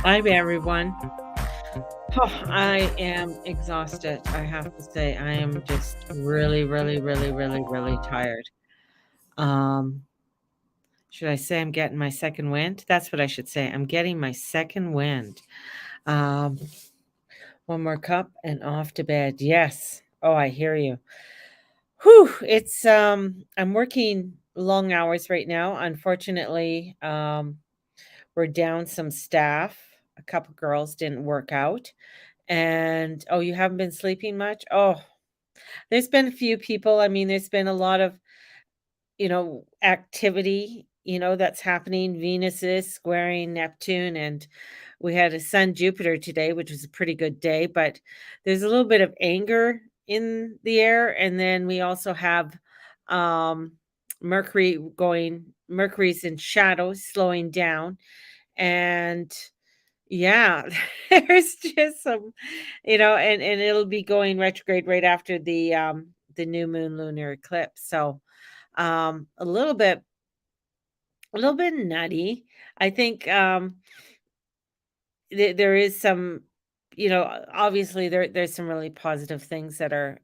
Hi, everyone. Oh, I am exhausted. I have to say, I am just really, really, really, really, really tired. Um, should I say I'm getting my second wind? That's what I should say. I'm getting my second wind. Um, one more cup and off to bed. Yes. Oh, I hear you. Whew. I'm working long hours right now. Unfortunately, we're down some staff. A couple girls didn't work out. And, "Oh, you haven't been sleeping much?" Oh, there's been a few people. I mean, there's been a lot of, activity, that's happening. Venus is squaring Neptune, and we had a Sun Jupiter today, which was a pretty good day, but there's a little bit of anger in the air, and then we also have, um, Mercury's in shadow, slowing down, and yeah, there's just some, and it'll be going retrograde right after the new moon lunar eclipse. So, a little bit nutty. I think there is some, obviously there's some really positive things that are,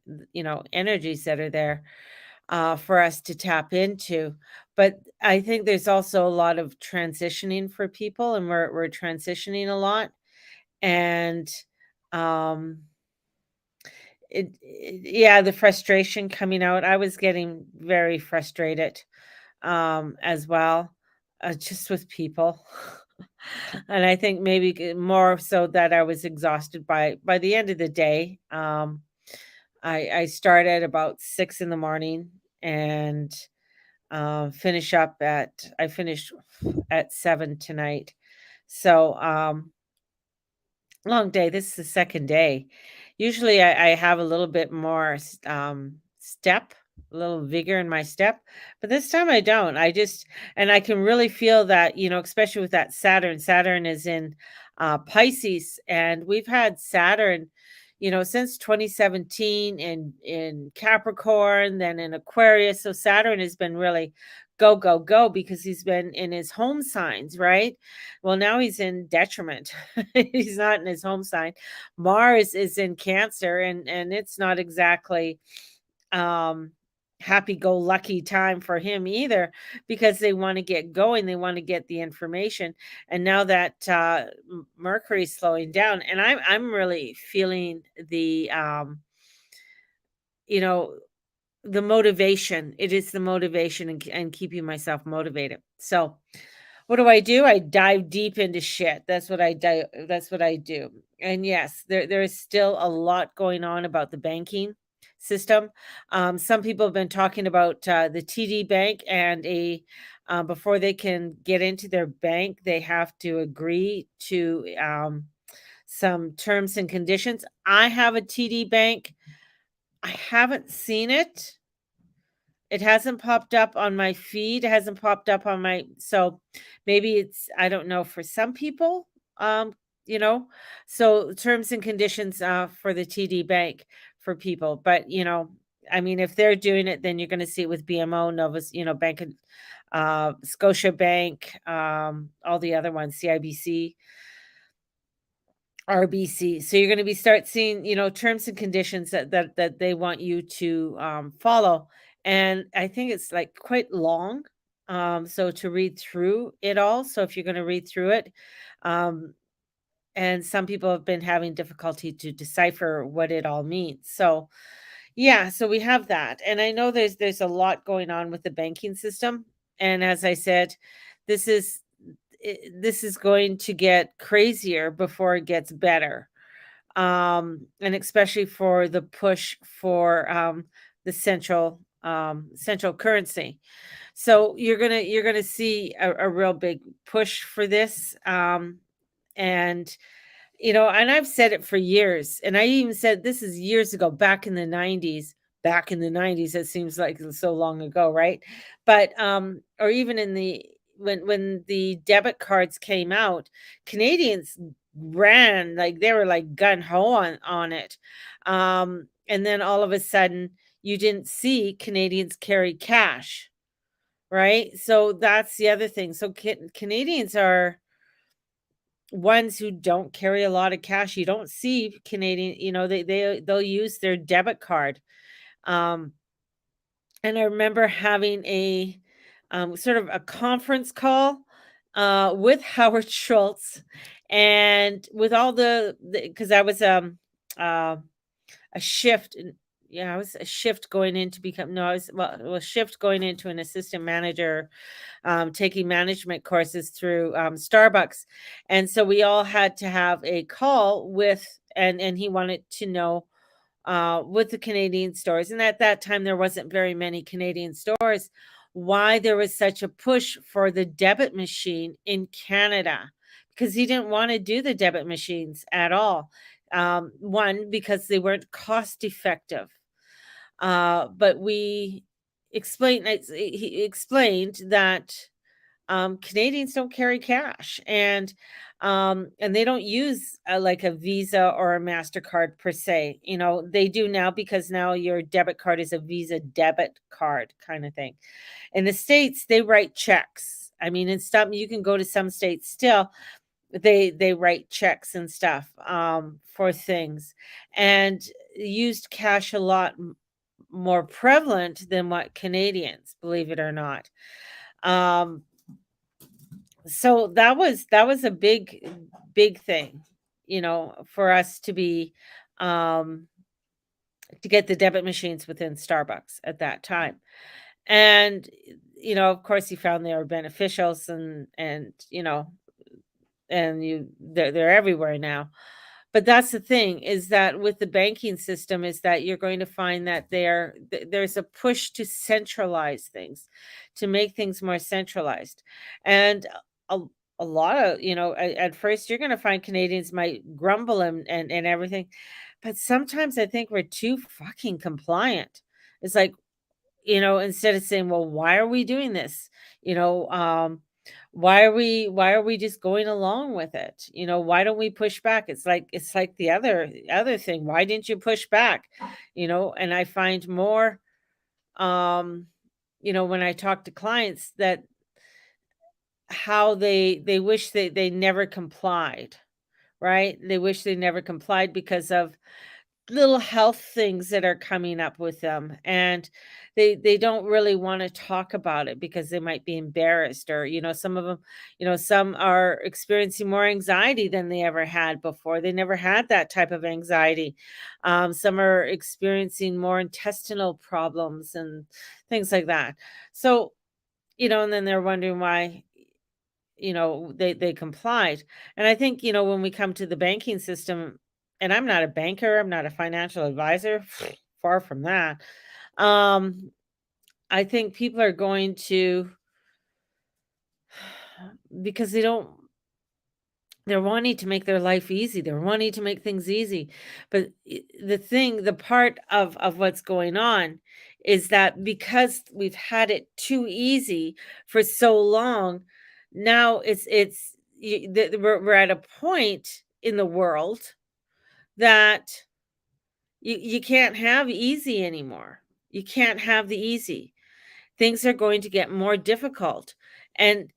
energies that are there for us to tap into. But I think there's also a lot of transitioning for people, and we're transitioning a lot. And, um, yeah, the frustration coming out, I was getting very frustrated, as well, just with people. And I think maybe more so that I was exhausted by the end of the day. I start at about 6 in the morning and, finish up at I finished at 7 tonight. So, long day. This is the second day. Usually, I have a little bit more step, a little vigor in my step, but this time I don't. And I can really feel that, especially with that Saturn. Saturn is in Pisces, and we've had Saturn, since 2017 in Capricorn, then in Aquarius. So Saturn has been really go, go, go because he's been in his home signs, right? Well, now he's in detriment. He's not in his home sign. Mars is in Cancer, and it's not exactly um happy go lucky time for him either, because they want to get going, they want to get the information. And now that Mercury's slowing down, and I'm really feeling you know the motivation. It is the motivation, and keeping myself motivated. So what do? I dive deep into shit. That's what I do. And yes, there is still a lot going on about the banking system. Some people have been talking about the TD Bank, and a before they can get into their bank, they have to agree to some terms and conditions. I have a TD Bank. I haven't seen it. It hasn't popped up on my feed, it hasn't popped up on my, so maybe it's, I don't know, for some people, you know, so terms and conditions, for the TD Bank for people, but, I mean, if they're doing it, then you're gonna see it with BMO, Novus, Bank of, Scotia Bank, all the other ones, CIBC. RBC. So you're gonna be start seeing, terms and conditions that they want you to, follow, and I think it's, like, quite long, so to read through it all. So if you're gonna read through it, um, and some people have been having difficulty to decipher what it all means. So, yeah, so we have that, and I know there's a lot going on with the banking system, and as I said, this is this is going to get crazier before it gets better, and especially for the push for the central currency. So you're gonna see a real big push for this, and and I've said it for years, and I even said this is years ago, back in the 90s. Back in the 90s, it seems like so long ago, right? But or even in the when the debit cards came out, Canadians ran like they were like gun ho on it. And then all of a sudden you didn't see Canadians carry cash, right? So that's the other thing. So Canadians are ones who don't carry a lot of cash, you don't see Canadian, they'll use their debit card. Um, and I remember having a sort of a conference call with Howard Schultz, and with all because I was uh, a shift. Yeah, I was a shift going in to become no, I was well, a shift going into an assistant manager, taking management courses through Starbucks, and so we all had to have a call with, and he wanted to know with the Canadian stores, and at that time there wasn't very many Canadian stores, why there was such a push for the debit machine in Canada, because he didn't want to do the debit machines at all. One, because they weren't cost effective. But we explained, he explained that Canadians don't carry cash, and they don't use like a Visa or a Mastercard per se. They do now, because now your debit card is a Visa debit card kind of thing. In the States, they write checks. I mean, in some, you can go to some states still, they write checks and stuff for things, and used cash a lot more prevalent than what Canadians, believe it or not. Um, so that was a big thing, for us um to get the debit machines within Starbucks at that time. And of course, he found they were beneficials, and they're everywhere now. But that's the thing, is that with the banking system, is that you're going to find that there's a push to centralize things, to make things more centralized. And a, a lot of, at first you're going to find Canadians might grumble and everything. But sometimes I think we're too fucking compliant. It's like, instead of saying, well, why are we doing this? You know, why are we just going along with it? Why don't we push back? It's like the other thing. Why didn't you push back? And I find more, um, when I talk to clients, that how they wish they never complied, right? They wish they never complied because of little health things that are coming up with them, and they don't really want to talk about it because they might be embarrassed, or some of them, some are experiencing more anxiety than they ever had before. They never had that type of anxiety. Some are experiencing more intestinal problems and things like that. So, and then they're wondering why, they complied. And I think, when we come to the banking system, and I'm not a banker, I'm not a financial advisor, far from that. Um, I think people are going to, because they're wanting to make their life easy. They're wanting to make things easy. But the part of what's going on is that because we've had it too easy for so long, now we're at a point in the world that you can't have easy anymore. You can't have the easy. Things are going to get more difficult. And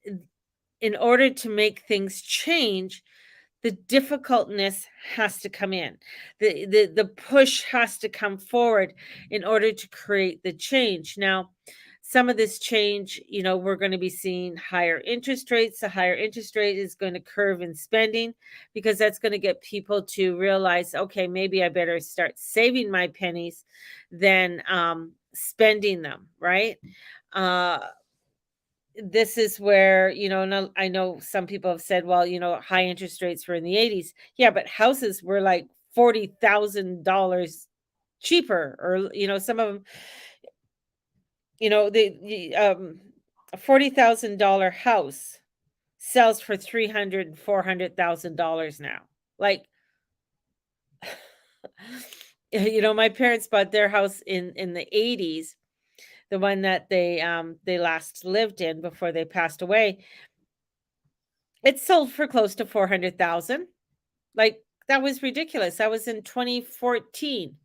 in order to make things change, the difficultness has to come in. The push has to come forward in order to create the change. Now, some of this change, we're going to be seeing higher interest rates. The higher interest rate is going to curve in spending, because that's going to get people to realize, okay, maybe I better start saving my pennies than spending them, right? Uh, this is where, and I know some people have said, well, high interest rates were in the 80s. Yeah, but houses were like $40,000 cheaper, or, some of them, a $40,000 house sells for 300 and $400,000 now. Like, my parents bought their house in the 80s, the one that they last lived in before they passed away. It sold for close to 400,000. Like, that was ridiculous. That was in 2014.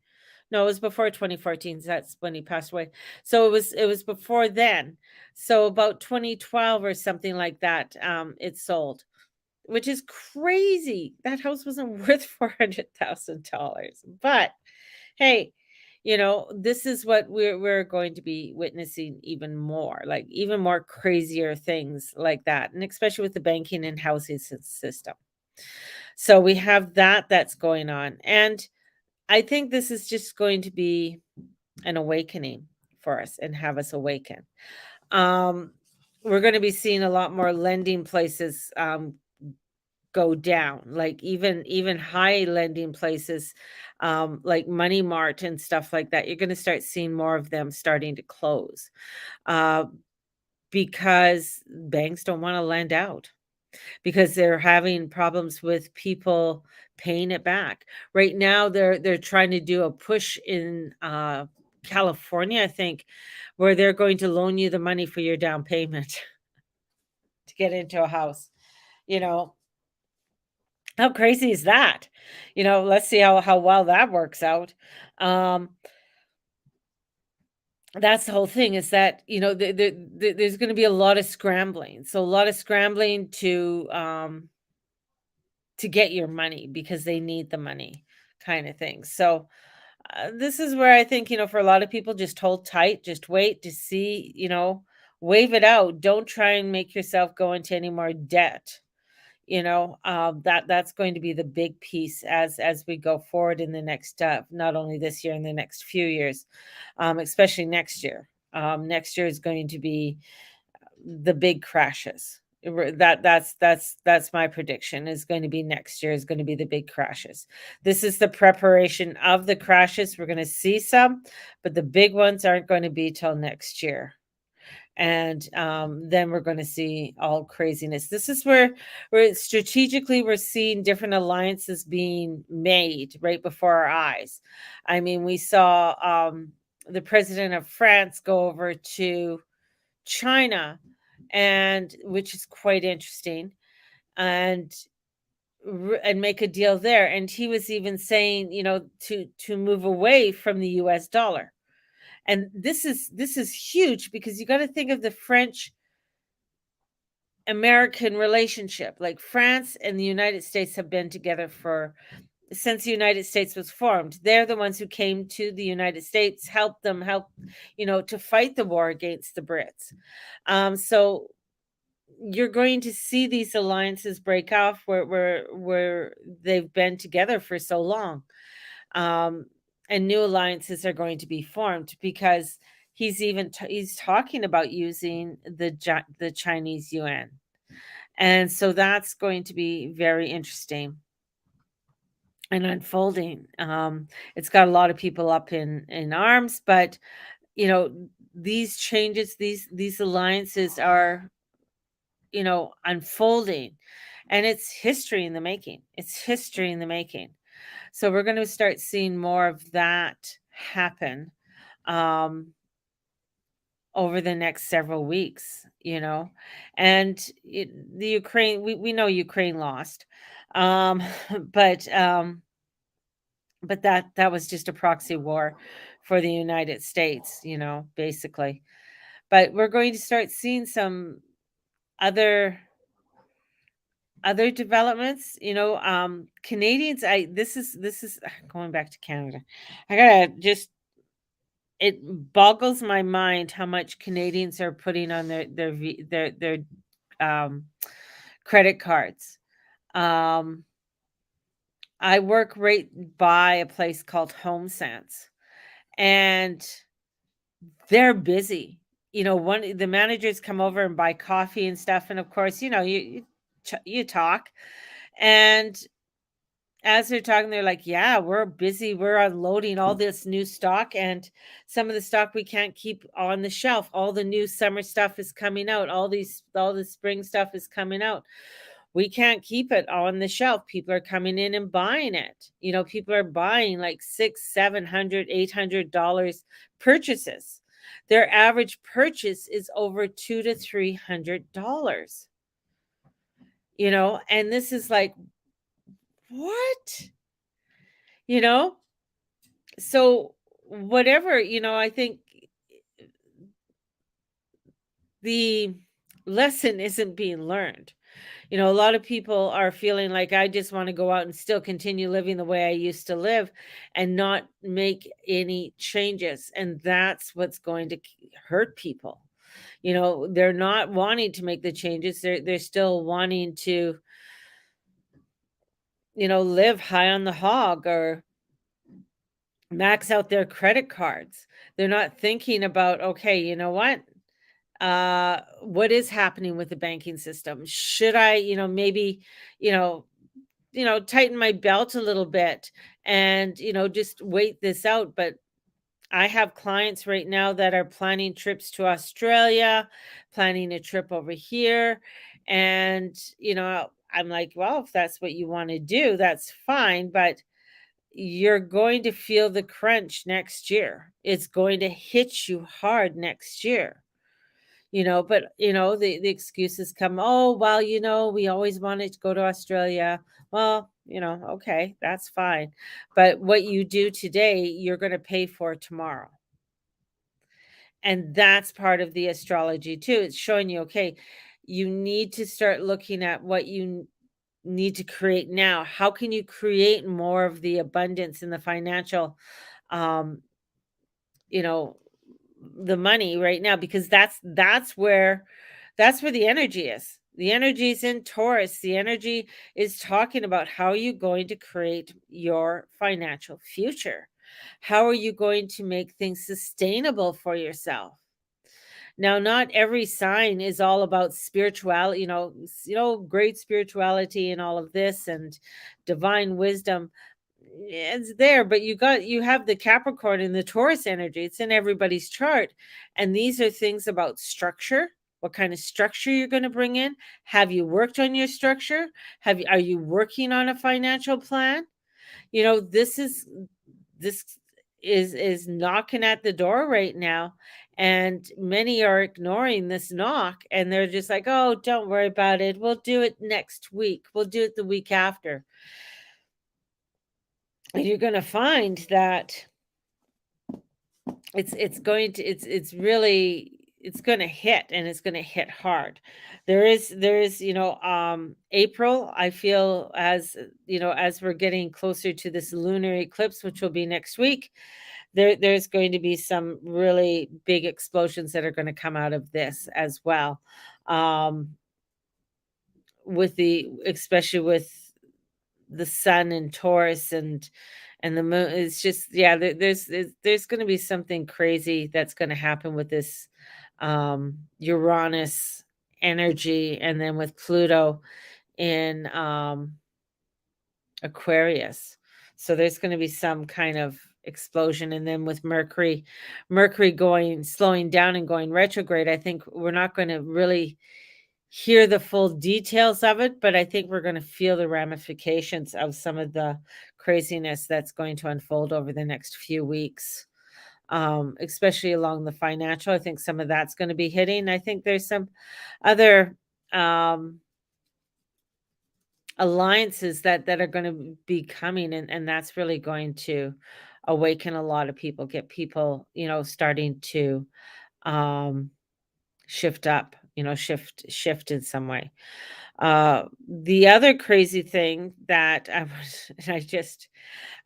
No, it was before 2014. That's when he passed away. So it was before then. So about 2012 or something like that, it sold which is crazy. That house wasn't worth $400,000. But hey, this is what we're going to be witnessing even more, like even more crazier things like that, and especially with the banking and housing system. So we have that's going on. And I think this is just going to be an awakening for us and have us awaken. Um, we're going to be seeing a lot more lending places go down, like even high lending places, like Money Mart and stuff like that. You're going to start seeing more of them starting to close uh, because banks don't want to lend out because they're having problems with people paying it back. Right now, they're trying to do a push in California, I think, where they're going to loan you the money for your down payment to get into a house. You know, how crazy is that? Let's see how well that works out. Um, that's the whole thing is that, there's going to be a lot of scrambling. So a lot of scrambling to get your money because they need the money kind of thing. So this is where I think, for a lot of people, just hold tight, just wait to see, wave it out. Don't try and make yourself go into any more debt. That's going to be the big piece as we go forward in the next, not only this year, in the next few years, especially next year. Next year is going to be the big crashes. That's my prediction is going to be next year is going to be the big crashes. This is the preparation of the crashes. We're going to see some, but the big ones aren't going to be till next year. And then we're going to see all craziness. This is where we're strategically we're seeing different alliances being made right before our eyes. I mean, we saw the president of France go over to China, and which is quite interesting, and make a deal there. And he was even saying, to move away from the US dollar. And this is huge because you got to think of the French American relationship. Like France and the United States have been together for since the United States was formed. They're the ones who came to the United States, helped them to fight the war against the Brits. So you're going to see these alliances break off where they've been together for so long, um, and new alliances are going to be formed because he's talking about using the Chinese yuan, and so that's going to be very interesting and unfolding. It's got a lot of people up in arms, but you know these changes, these alliances are unfolding, and it's history in the making. It's history in the making. So we're going to start seeing more of that happen um, over the next several weeks, and the Ukraine, we know Ukraine lost, um, but um, but that was just a proxy war for the United States, basically. But we're going to start seeing some other developments, Canadians, I this is going back to Canada. I gotta just it boggles my mind how much Canadians are putting on their um, credit cards. Um, I work right by a place called Home Sense, and they're busy. One the managers come over and buy coffee and stuff, and of course, you talk, and as they're talking, they're like, "Yeah, we're busy. We're unloading all this new stock, and some of the stock we can't keep on the shelf. All the new summer stuff is coming out. All the spring stuff is coming out. We can't keep it on the shelf. People are coming in and buying it. People are buying like six, $700, $800 purchases. Their average purchase is over $200 to $300. And this is like, what? You know? So whatever, I think the lesson isn't being learned. A lot of people are feeling like I just want to go out and still continue living the way I used to live and not make any changes. And that's what's going to hurt people. They're not wanting to make the changes. They're still wanting to, live high on the hog or max out their credit cards. They're not thinking about, okay, you know what is happening with the banking system? Should I, maybe, you know, tighten my belt a little bit and, just wait this out. But I have clients right now that are planning trips to Australia, planning a trip over here. And, I'm like, well, if that's what you want to do, that's fine. But you're going to feel the crunch next year. It's going to hit you hard next year. But the excuses come, oh, well, we always wanted to go to Australia. Well, okay, that's fine. But what you do today, you're going to pay for tomorrow. And that's part of the astrology too. It's showing you, okay, you need to start looking at what you need to create now. How can you create more of the abundance in the financial, um, you know, the money right now? Because that's where the energy is. The energy is in Taurus. The energy is talking about how are you going to create your financial future? How are you going to make things sustainable for yourself? Now, not every sign is all about spirituality, great spirituality and all of this and divine wisdom. It's there, but you have the Capricorn and the Taurus energy. It's in everybody's chart. And these are things about structure, what kind of structure you're going to bring in. Have you worked on your structure? Are you working on a financial plan? This is knocking at the door right now, and many are ignoring this knock, and they're just like, oh, don't worry about it, we'll do it next week, we'll do it the week after. And you're going to find that it's going to hit, and it's going to hit hard. There is April, I feel, as we're getting closer to this lunar eclipse, which will be next week. There's going to be some really big explosions that are going to come out of this as well. um especially with the sun and Taurus and the moon. It's just, yeah, there's going to be something crazy that's going to happen with this Uranus energy, and then with Pluto in Aquarius. So there's going to be some kind of explosion, and then with Mercury going slowing down and going retrograde, I think we're not going to really hear the full details of it, but I think we're going to feel the ramifications of some of the craziness that's going to unfold over the next few weeks. Especially along the financial, I think some of that's going to be hitting. I think there's some other alliances that are going to be coming, and that's really going to awaken a lot of people, get people, starting to um shift up, shift in some way. The other crazy thing that I was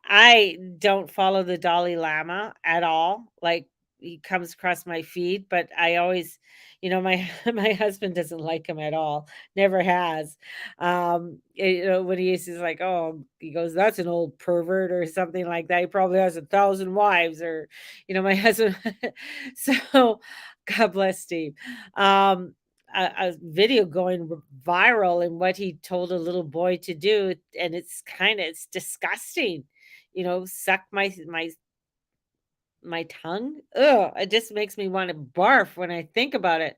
I don't follow the Dalai Lama at all. Like, he comes across my feed, but I always, my my husband doesn't like him at all. Never has. When he's like, oh, he goes, that's an old pervert or something like that. He probably has 1,000 wives, or, my husband. So, God bless Steve. A video going viral, and what he told a little boy to do, and it's disgusting. Suck my tongue. Ugh, it just makes me want to barf when I think about it.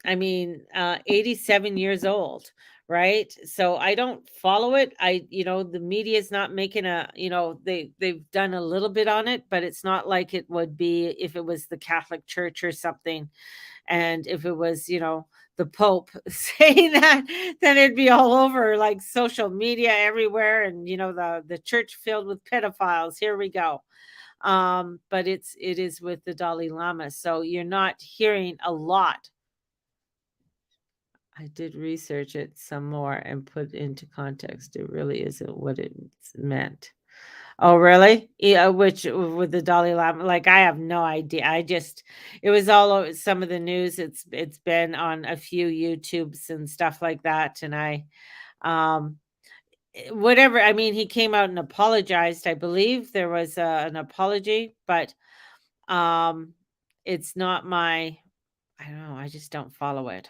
I mean, 87 years old, right? So I don't follow it. The media is not making they've done a little bit on it, but it's not like it would be if it was the Catholic Church or something. And if it was, the Pope saying that, then it'd be all over like social media everywhere, and the church filled with pedophiles. Here we go. But it is with the Dalai Lama. So you're not hearing a lot I did research it some more and put into context. It really isn't what it's meant. Oh, really? Yeah, which with the Dalai Lama, like, I have no idea. I just it was all over some of the news. It's been on a few YouTubes and stuff like that, and um, whatever. I mean, he came out and apologized. I believe there was an apology, but um, it's not my. I don't know. I just don't follow it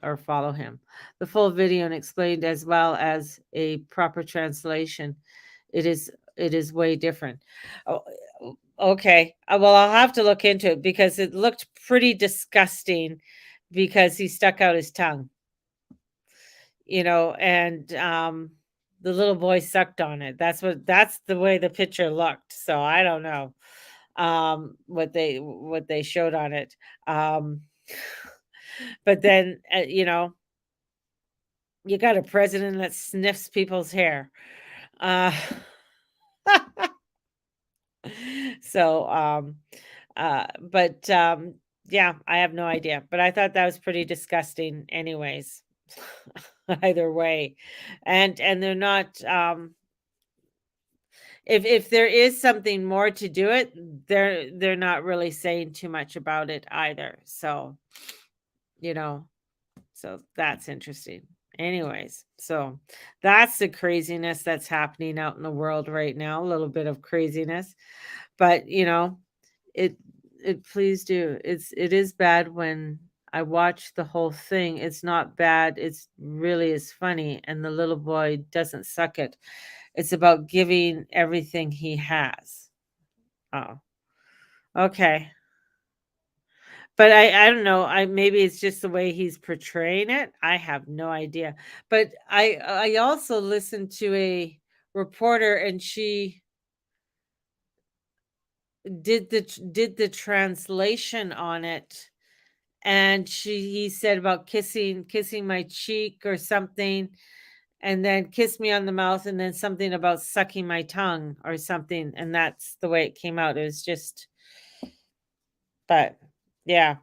or follow him. The full video and explained as well as a proper translation. It is way different. Oh, okay. Well, I'll have to look into it because it looked pretty disgusting because he stuck out his tongue, and the little boy sucked on it. That's the way the picture looked. So I don't know what they showed on it. Um but then you got a president that sniffs people's hair. Uh, so, but yeah, I have no idea. But I thought that was pretty disgusting, anyways. Either way, and they're not. If there is something more to do it, they're not really saying too much about it either. So you know, So that's interesting. Anyways, so that's the craziness that's happening out in the world right now, a little bit of craziness. But, it please do. It is bad when I watch the whole thing. It's not bad. It's really is funny and the little boy doesn't suck it. It's about giving everything he has. Oh, okay. But I don't know, maybe it's just the way he's portraying it, I have no idea. But I also listened to a reporter, and she did the translation on it, and he said about kissing my cheek or something, and then kiss me on the mouth, and then something about sucking my tongue or something, and that's the way it came out. It was just but, yeah.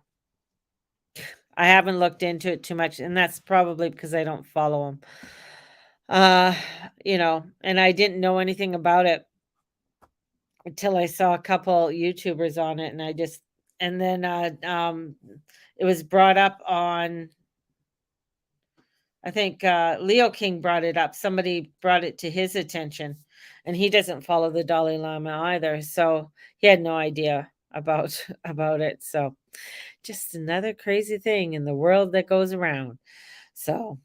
I haven't looked into it too much, and that's probably because I don't follow him. Uh, and I didn't know anything about it until I saw a couple YouTubers on it, and then it was brought up on. I think Leo King brought it up. Somebody brought it to his attention, and he doesn't follow the Dalai Lama either, so he had no idea about about it. So just another crazy thing in the world that goes around. So,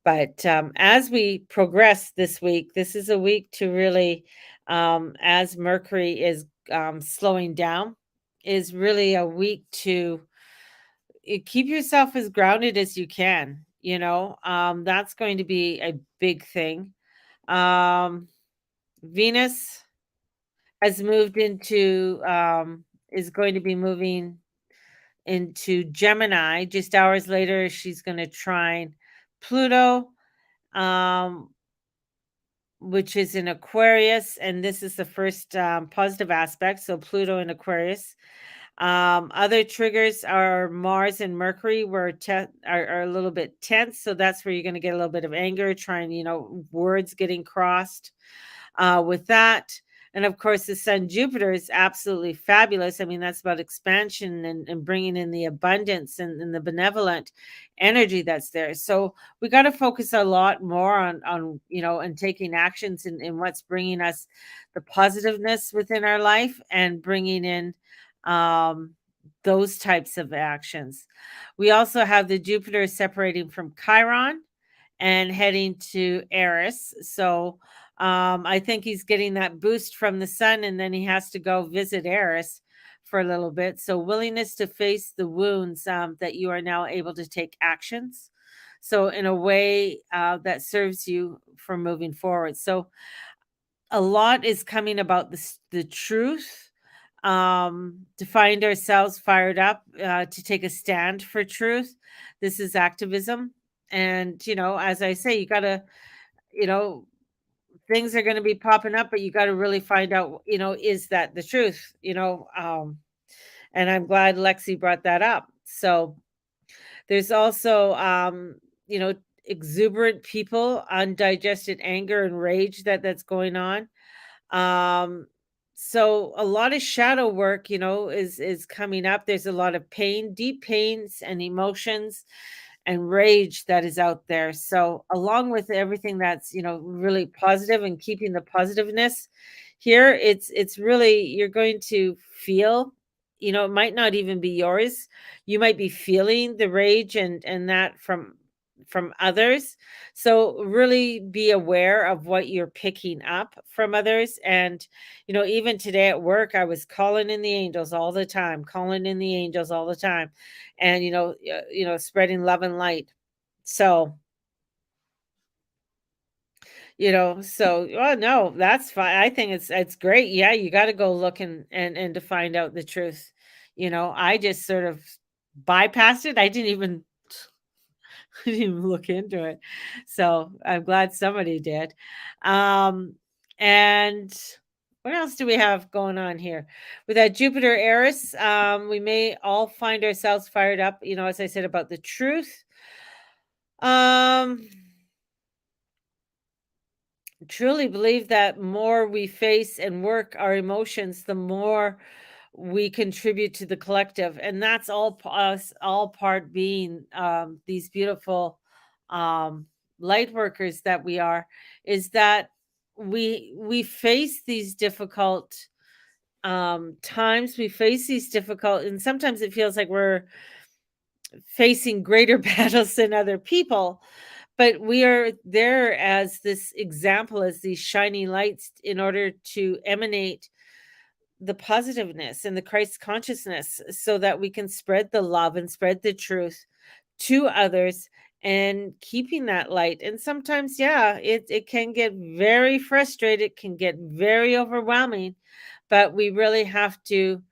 but as we progress this week, this is a week to really, as Mercury is slowing down, is really a week to keep yourself as grounded as you can. That's going to be a big thing. Um, Venus has moved is going to be moving into Gemini. Just hours later, she's going to trine Pluto, um, which is in Aquarius, and this is the first positive aspect. So Pluto in Aquarius. Other triggers are Mars and Mercury, where are a little bit tense. So that's where you're going to get a little bit of anger, trying, words getting crossed with that. And of course, the Sun Jupiter is absolutely fabulous. I mean, that's about expansion and bringing in the abundance and the benevolent energy that's there. So we got to focus a lot more on and taking actions in what's bringing us the positiveness within our life and bringing in um, those types of actions. We also have the Jupiter separating from Chiron and heading to Eris. So I think he's getting that boost from the sun, and then he has to go visit Eris for a little bit. So willingness to face the wounds that you are now able to take actions. So in a way that serves you for moving forward. So a lot is coming about the truth, to find ourselves fired up, to take a stand for truth. This is activism. And, as I say, you got to, you know, things are going to be popping up, but you got to really find out, is that the truth, and I'm glad Lexi brought that up. So there's also you know, exuberant people, undigested anger and rage that's going on. Um, so a lot of shadow work, is coming up. There's a lot of pain, deep pains and emotions and rage that is out there. So along with everything that's, really positive and keeping the positiveness here, it's really you're going to feel, it might not even be yours. You might be feeling the rage and that from others. So really be aware of what you're picking up from others. And even today at work, I was calling in the angels all the time, calling in the angels all the time, and spreading love and light. So oh no, that's fine. I think it's great. Yeah, you got to go look and to find out the truth. I just sort of bypassed it. I didn't even I didn't even look into it. So I'm glad somebody did. Um, and what else do we have going on here? With that Jupiter Eris, we may all find ourselves fired up, as I said, about the truth. Um, truly believe that more we face and work our emotions, the more we contribute to the collective, and that's us all part being these beautiful um, light workers that we are. Is that we face these difficult times, we face these difficult, and sometimes it feels like we're facing greater battles than other people, but we are there as this example, as these shining lights, in order to emanate the positiveness and the Christ consciousness so that we can spread the love and spread the truth to others and keeping that light. And sometimes, yeah, it can get very frustrated, can get very overwhelming, but we really have to,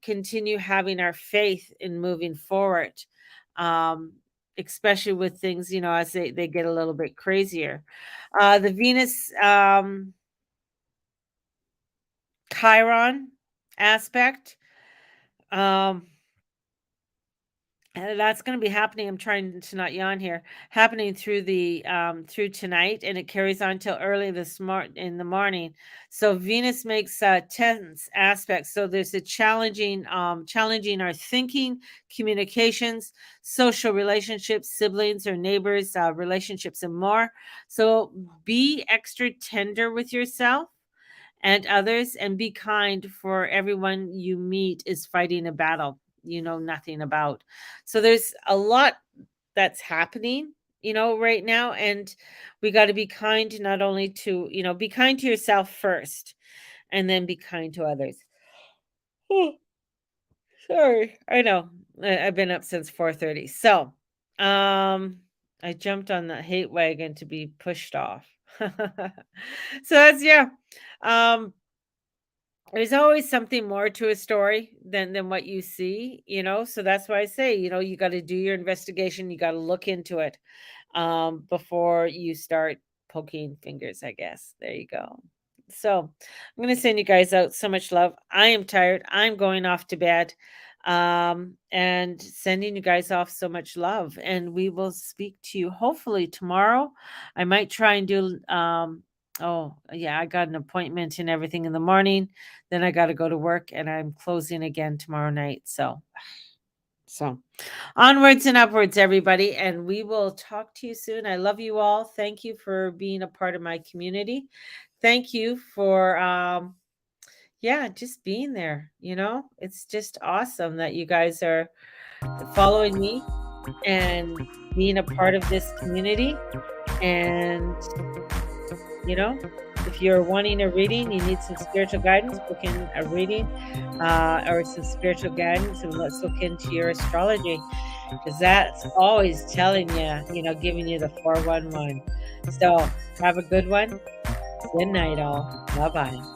continue having our faith in moving forward. Um, especially with things, as they get a little bit crazier. The Venus Chiron aspect. Um, and that's going to be happening. I'm trying to not yawn here. Happening through the through tonight, and it carries on till early in the morning. So Venus makes tense aspects. So there's a challenging our thinking, communications, social relationships, siblings or neighbors, relationships, and more. So be extra tender with yourself and others, and be kind, for everyone you meet is fighting a battle you know nothing about. So there's a lot that's happening, right now, and we got to be kind, not only to, be kind to yourself first, and then be kind to others. Oh, sorry. I know. I've been up since 4:30. So, I jumped on the hate wagon to be pushed off. So that's, yeah. Um There's always something more to a story than what you see, so that's why I say, you gotta do your investigation, you gotta look into it, before you start poking fingers, I guess. There you go. So, I'm gonna send you guys out so much love. I am tired, I'm going off to bed, and sending you guys off so much love, and we will speak to you hopefully tomorrow. I might try and do, oh, yeah, I got an appointment and everything in the morning, then I gotta go to work, and I'm closing again tomorrow night, so onwards and upwards, everybody, and we will talk to you soon. I love you all. Thank you for being a part of my community. Thank you for, yeah, just being there. It's just awesome that you guys are following me and being a part of this community. And you know, if you're wanting a reading, you need some spiritual guidance, book in a reading, or some spiritual guidance, and let's look into your astrology, because that's always telling you, giving you the 411. So have a good one. Good night, all. Bye bye.